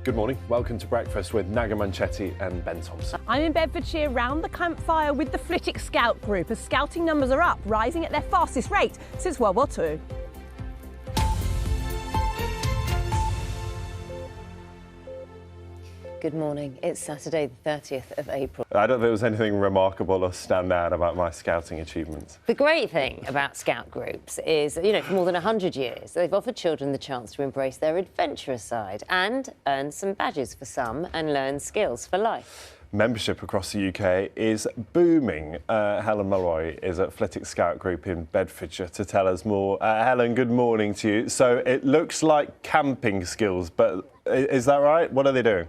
Good morning, welcome to Breakfast with Naga Manchetti and Ben Thompson. I'm in Bedfordshire round the campfire with the Flitwick Scout group as scouting numbers are up, rising at their fastest rate since World War II. Good morning. It's Saturday the 30th of April. I don't think there was anything remarkable or stand out about my scouting achievements. The great thing about scout groups is, for more than 100 years, they've offered children the chance to embrace their adventurous side and earn some badges for some and learn skills for life. Membership across the UK is booming. Helen Mulroy is at Flitwick Scout Group in Bedfordshire to tell us more. Helen, good morning to you. So it looks like camping skills, but is that right? What are they doing?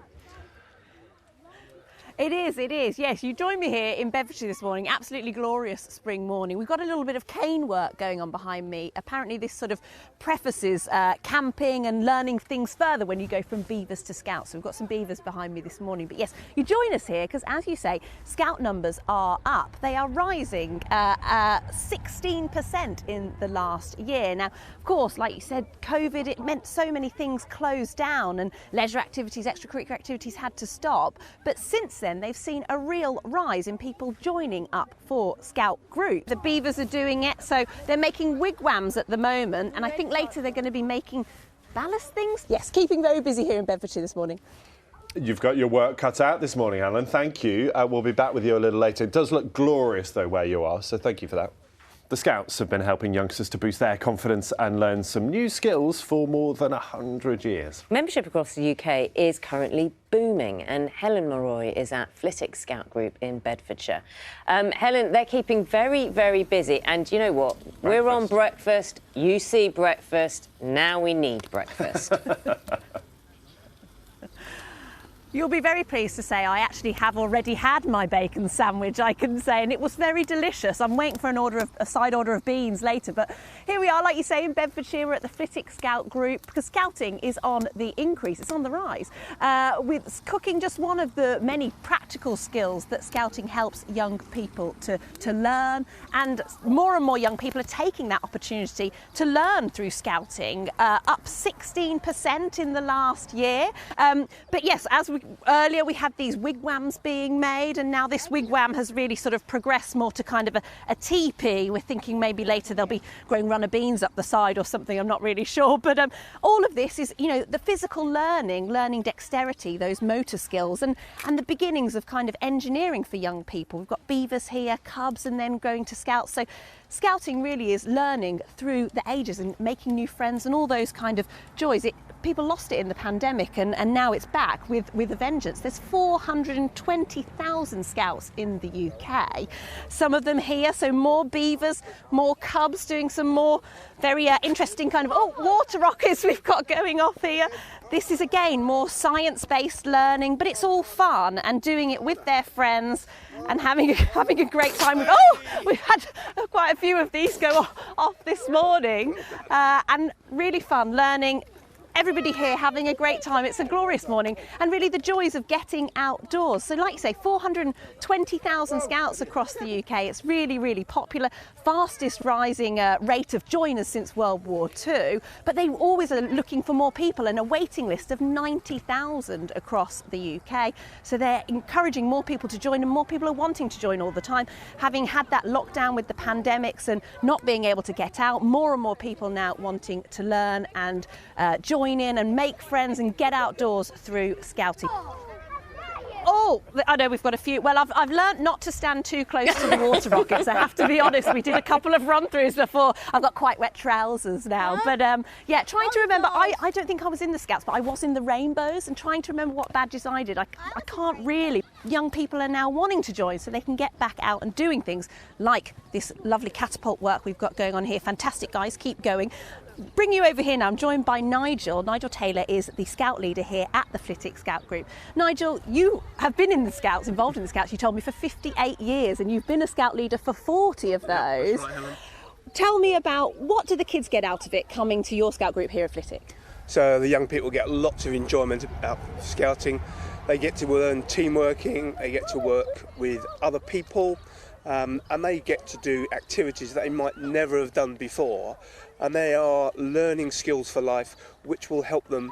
It is, yes. You joined me here in Bedfordshire this morning. Absolutely glorious spring morning. We've got a little bit of cane work going on behind me. Apparently this sort of prefaces camping and learning things further when you go from beavers to scouts. So we've got some beavers behind me this morning. But yes, you join us here because, as you say, scout numbers are up. They are rising 16% in the last year. Now, of course, like you said, COVID, it meant so many things closed down and leisure activities, extracurricular activities had to stop. But since then, they've seen a real rise in people joining up for scout group. The beavers are doing it, so they're making wigwams at the moment, and I think later they're going to be making ballast things. Yes, keeping very busy here in Bedfordshire this morning. You've got your work cut out this morning, Alan. Thank you. We'll be back with you a little later. It does look glorious, though, where you are, so thank you for that. The Scouts have been helping youngsters to boost their confidence and learn some new skills for more than 100 years. Membership across the UK is currently booming, and Helen Mulroy is at Flitwick Scout Group in Bedfordshire. Helen, they're keeping very, very busy, and you know what? We're on breakfast, you see breakfast, now we need breakfast. You'll be very pleased to say I actually have already had my bacon sandwich, I can say, and it was very delicious. I'm waiting for a side order of beans later, but here we are, like you say, in Bedfordshire. We're at the Flitwick Scout Group because scouting is on the increase, it's on the rise. With cooking just one of the many practical skills that scouting helps young people to learn, and more young people are taking that opportunity to learn through scouting, up 16% in the last year. But yes, earlier we had these wigwams being made, and now this wigwam has really sort of progressed more to kind of a teepee. We're thinking maybe later they'll be growing runner beans up the side or something, I'm not really sure. But all of this is, the physical learning dexterity, those motor skills, and the beginnings of kind of engineering for young people. We've got beavers here, cubs, and then going to scouts. So scouting really is learning through the ages and making new friends and all those kind of joys. People lost it in the pandemic, and now it's back with a vengeance. There's 420,000 scouts in the UK. Some of them here, so more beavers, more cubs, doing some more very interesting kind of water rockets we've got going off here. This is again more science-based learning, but it's all fun and doing it with their friends and having a great time. We've had quite a few of these go off this morning, and really fun learning. Everybody here having a great time. It's a glorious morning, and really the joys of getting outdoors. So like you say, 420,000 scouts across the UK. It's really, really popular. Fastest rising rate of joiners since World War II. But they always are looking for more people, and a waiting list of 90,000 across the UK. So they're encouraging more people to join, and more people are wanting to join all the time. Having had that lockdown with the pandemics and not being able to get out, more and more people now wanting to learn and join in and make friends and get outdoors through scouting. Oh, I know we've got a few. Well, I've learnt not to stand too close to the water rockets. I have to be honest. We did a couple of run-throughs before. I've got quite wet trousers now. But yeah, trying to remember. I don't think I was in the Scouts, but I was in the Rainbows, and trying to remember what badges I did. I can't really. Young people are now wanting to join so they can get back out and doing things like this lovely catapult work we've got going on here. Fantastic, guys. Keep going. Bring you over here now. I'm joined by Nigel. Nigel Taylor is the Scout leader here at the Flitwick Scout Group. Nigel, you have been in the Scouts, involved in the Scouts, you told me, for 58 years, and you've been a Scout leader for 40 of those. Yeah, that's right, Helen. Tell me about, what do the kids get out of it coming to your Scout group here at Flitwick? So the young people get lots of enjoyment out of scouting. They get to learn team working, they get to work with other people, and they get to do activities that they might never have done before. And they are learning skills for life, which will help them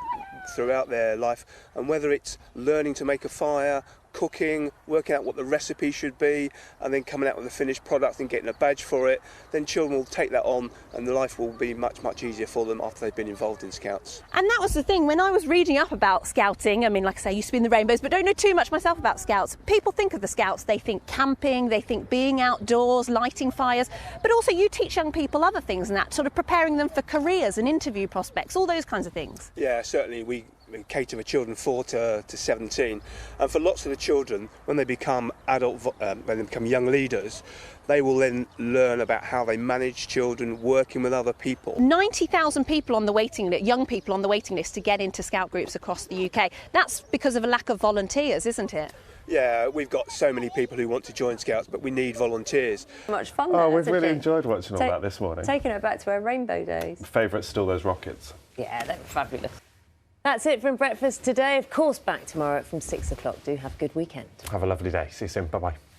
throughout their life, and whether it's learning to make a fire, cooking, working out what the recipe should be, and then coming out with a finished product and getting a badge for it, then children will take that on and the life will be much, much easier for them after they've been involved in Scouts. And that was the thing, when I was reading up about Scouting, I mean, like I say, I used to be in the Rainbows, but don't know too much myself about Scouts. People think of the Scouts, they think camping, they think being outdoors, lighting fires, but also you teach young people other things and that, sort of preparing them for careers and interview prospects, all those kinds of things. Yeah, certainly we cater for children 4 to 17, and for lots of the children, when they become when they become young leaders, they will then learn about how they manage children, working with other people. 90,000 people on the waiting list, young people on the waiting list to get into Scout groups across the UK. That's because of a lack of volunteers, isn't it? Yeah, we've got so many people who want to join Scouts, but we need volunteers. Much fun. Oh, we've really enjoyed watching all that this morning. Taking it back to our rainbow days. Favourite's still those rockets. Yeah, they were fabulous. That's it from breakfast today. Of course, back tomorrow from 6 o'clock. Do have a good weekend. Have a lovely day. See you soon. Bye-bye.